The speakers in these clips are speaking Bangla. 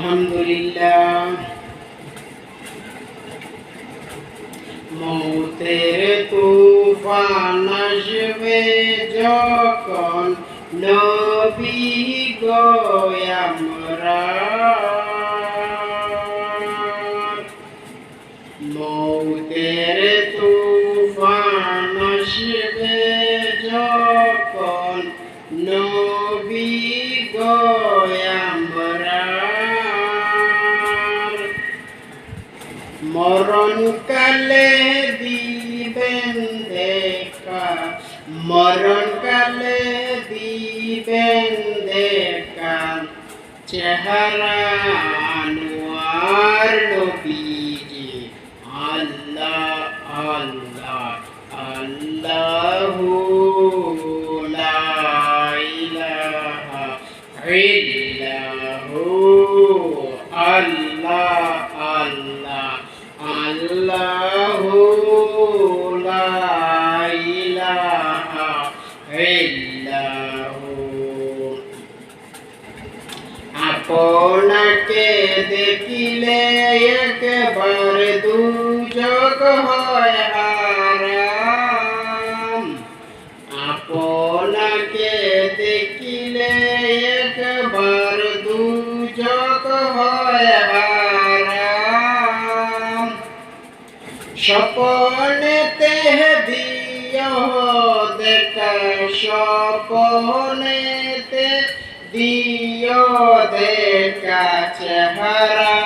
আলহামদুলিল্লাহ। মৌতের তুফান আসবে যখন নবী গো আমরা, মৌতের তুফান আসবে যখন নবী গো আমরা, মরণকালে দিবেন দেখা, মরণকালে দিবেন দেখা চেহারা আনোয়ার নবীজি। আল্লাহ আল্লাহ আল্লাহু লা ইলাহা ইল্লাহু, আল্লাহ আল্লাহ আল্লাহু লা ইলাহা ইল্লাহু। আপনাকে দেখিলে একবার দুচোখ হয় হারাম, আপনাকে দেখিলে একবার দুচোখ হয় হারাম। স্বপনেতে দিও দেখা, স্বপনেতে দিও দেখা চেহারা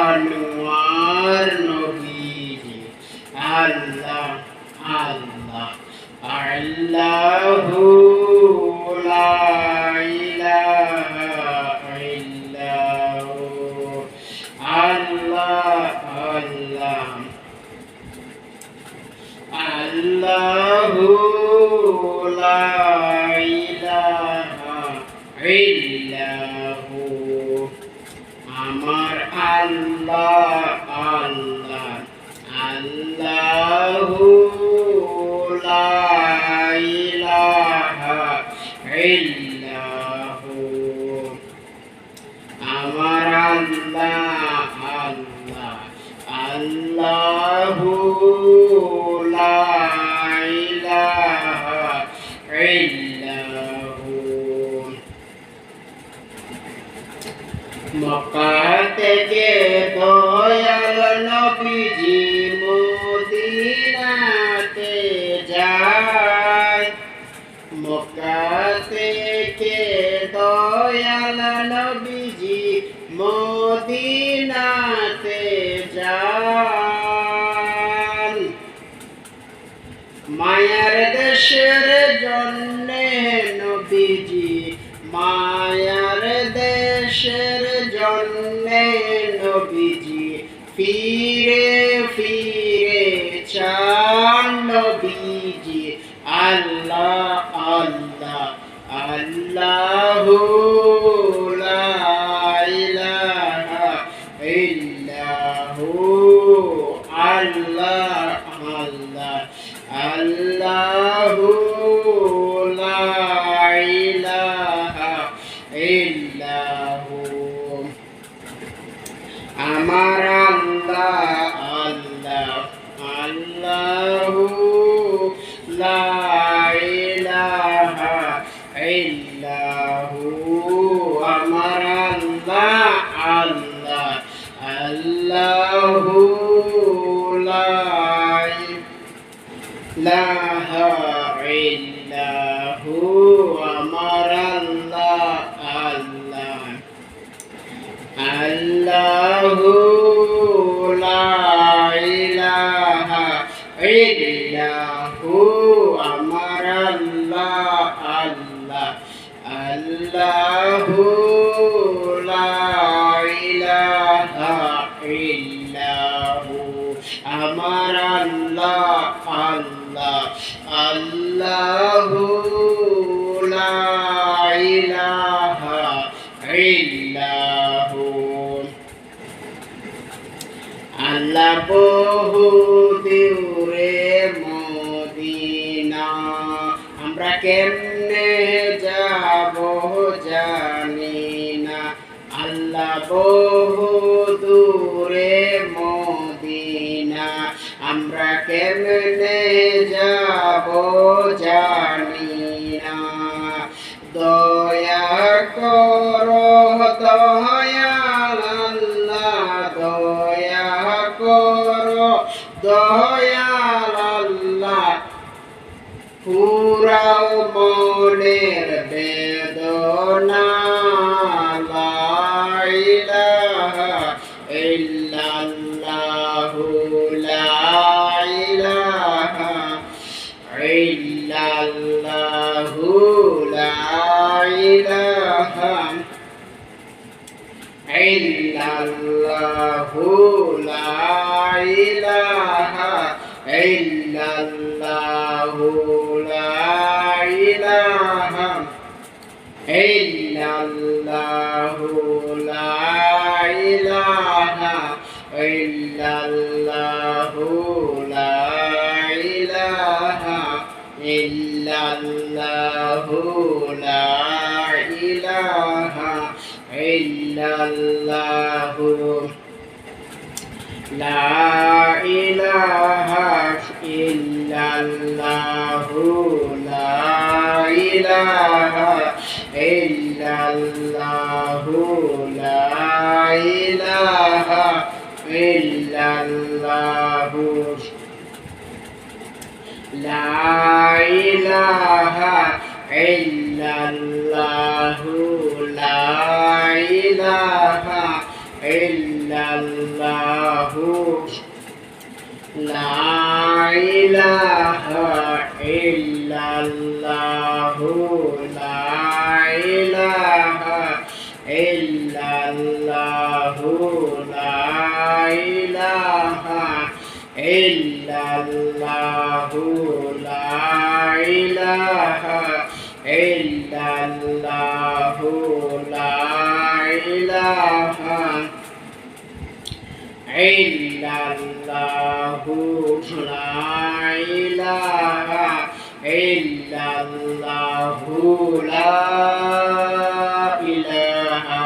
আনোয়ার নবীজি। আল্লাহ আল্লাহ আল্লাহু লা ইলাহা ইল্লাহু, আল্লাহ আল্লাহ আল্লাহু লা ইলাহা ইল্লাহু। আমার আল্লাহ আল্লাহ আল্লাহু লা ইলাহা ইল্লাহু। আমার আল্লাহ আল্লাহ আল্লাহু লা ইলাহা ইল্লাহু। মক্কা থেকে দয়াল নবীজি মদিনাতে যায়, মক্কা থেকে দয়াল নবীজি মদিনাতে যান। মায়ার দেশের জন্যে নবীজি, মায়ার দেশের জন্যে নবীজি ফিরে ফিরে চান নবীজি। আল্লাহ আল্লাহ আল্লাহু লা ইলাহা ইল্লাহু, আল্লাহ আল্লাহ আল্লাহু লা ইলাহা ইল্লাহু। আমার আল্লাহ আল্লাহ আল্লাহু লা ইলাহা ইল্লাহু। আমার আল্লাহ আল্লাহ আল্লাহু লা ইলাহা ইল্লাহু। আমার আল্লাহ আল্লাহ আল্লাহু লা ইলাহা ইল্লাহু। আমার আল্লাহ আল্লাহ আল্লাহু লা ইলাহা ইল্লাহু। আমার আল্লাহ আল্লাহ আল্লাহু লা ইলাহা ইল্লাহু। আল্লাহ বহু দূরে মদিনা, আমরা কেমনে যাব জানি না। আল্লাহ বহু দূরে মদিনা, আমরা কেমনে যাব জানি না। দয়া করো দয়াল আল্লাহ, দয়া করো দয়াল আল্লাহ, পুরাও মনের বেদনা। লা ইলাহা ইল্লাল্লাহু, লা ইলাহা ইল্লাল্লাহু, লা ইলাহা ইল্লাল্লাহু, লা ইলাহা ইল্লাল্লাহু, লা ইলাহা ইল্লাল্লাহু, লা ইলাহা ইল্লাল্লাহু, লা ইলাহা ইল্লাল্লাহু, লা ইলাহা ইল্লাল্লাহু, লা ইলাহা ইল্লাল্লাহু, লা ইলাহা ইল্লাল্লাহু, লা ইলাহা ইল্লাল্লাহু, লা ইলাহা ইল্লাল্লাহু, লা ইলাহা ইল্লাল্লাহু, লা ইলাহা ইল্লাল্লাহু, লা ইলাহা ইল্লাল্লাহু, লা ইলাহা ইল্লাল্লাহু, লা ইলাহা ইল্লাল্লাহু, লা ইলাহা ইল্লাল্লাহু, লা ইলাহা ইল্লাল্লাহু, লা ইলাহা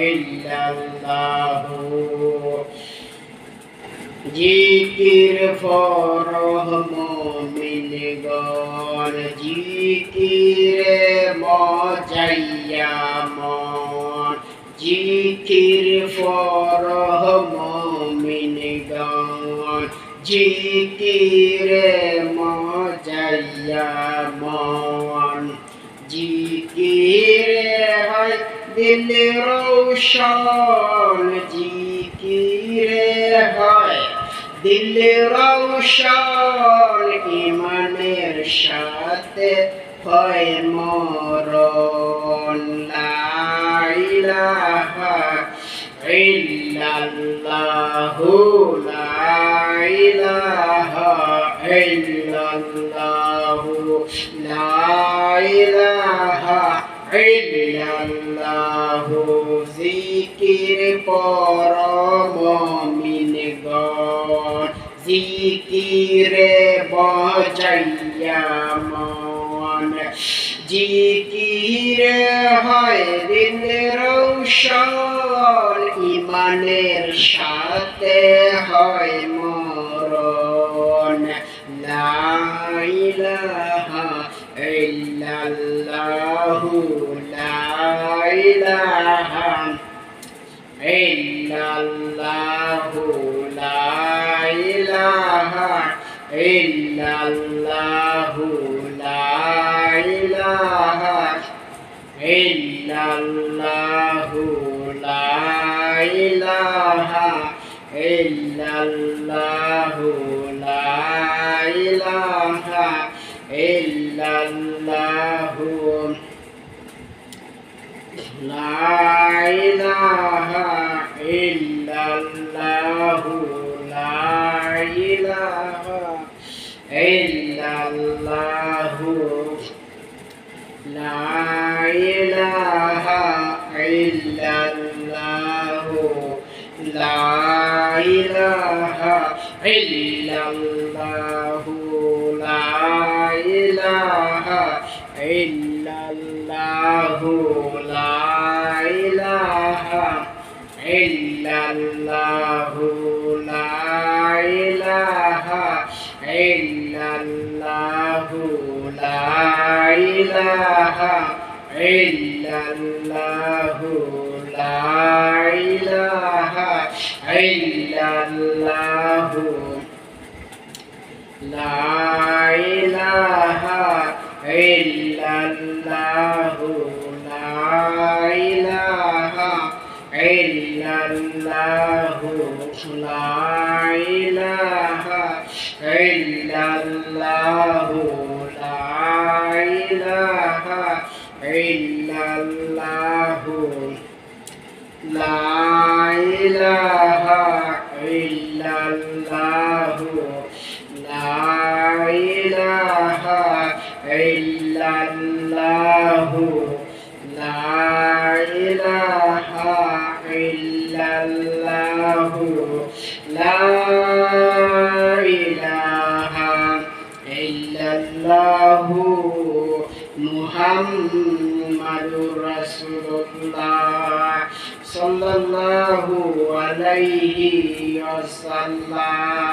ইল্লাল্লাহু। জিকির ফরহ মুমিনগণ, জিকিরে মজাইয়া মন, জিকির ফরহ মুমিনগণ, জিকিরে মজাইয়া মন। জিকিরে হয় দিল রৌশন, জিকিরে হয় দিল রৌশন, ইমানের সাথে হয় মরণ। লা ইলাহা ইল্লাল্লাহু, লা ইলাহা ইল্লাল্লাহু, লা ইলাহা ইল্লাল্লাহু। জিকির পর মুমিনগণ, জিকিরে বজাইয়া মন, জিকিরে হয় দিল রৌশন, ইমানের সাথে হয় মরণ। লা ইলাহা ইল্লাল্লাহু, লা ইলাহা ইল্লাল্লাহু, লা ইলাহা ইল্লাল্লাহু, লা ইলাহা ইল্লাল্লাহু, লা ইলাহা ইল্লাল্লাহু, লা ইলাহা ইল্লাল্লাহু, লা ইলাহা ইল্লাল্লাহু, লা ইলাহা ইল্লাল্লাহু, লা ইলাহা ইল্লাল্লাহু, লা ইলাহা ইল্লাল্লাহু, লা ইলাহা ইল্লাল্লাহু, লা ইলাহা ইল্লাল্লাহু লা ইলাহা ইল্লাল্লাহু লা ইলাহা ইল্লাল্লাহু লা ইলাহা ইল্লাল্লাহু লা ইলাহা ইল্লাল্লাহু লা ইলাহা ইল্লাল্লাহু লা ইলাহা ইল্লাল্লাহু লা ইলাহা ইল্লাল্লাহু লা ইলাহা ইল্লাল্লাহু লা ইলাহা ইল্লাল্লাহু লা ইলাহা ইল্লাল্লাহু লা ইলাহা ইল্লাল্লাহু মুহাম্মাদুর রাসূলুল্লাহ সাল্লাল্লাহু আলাইহি ওয়াসাল্লাম।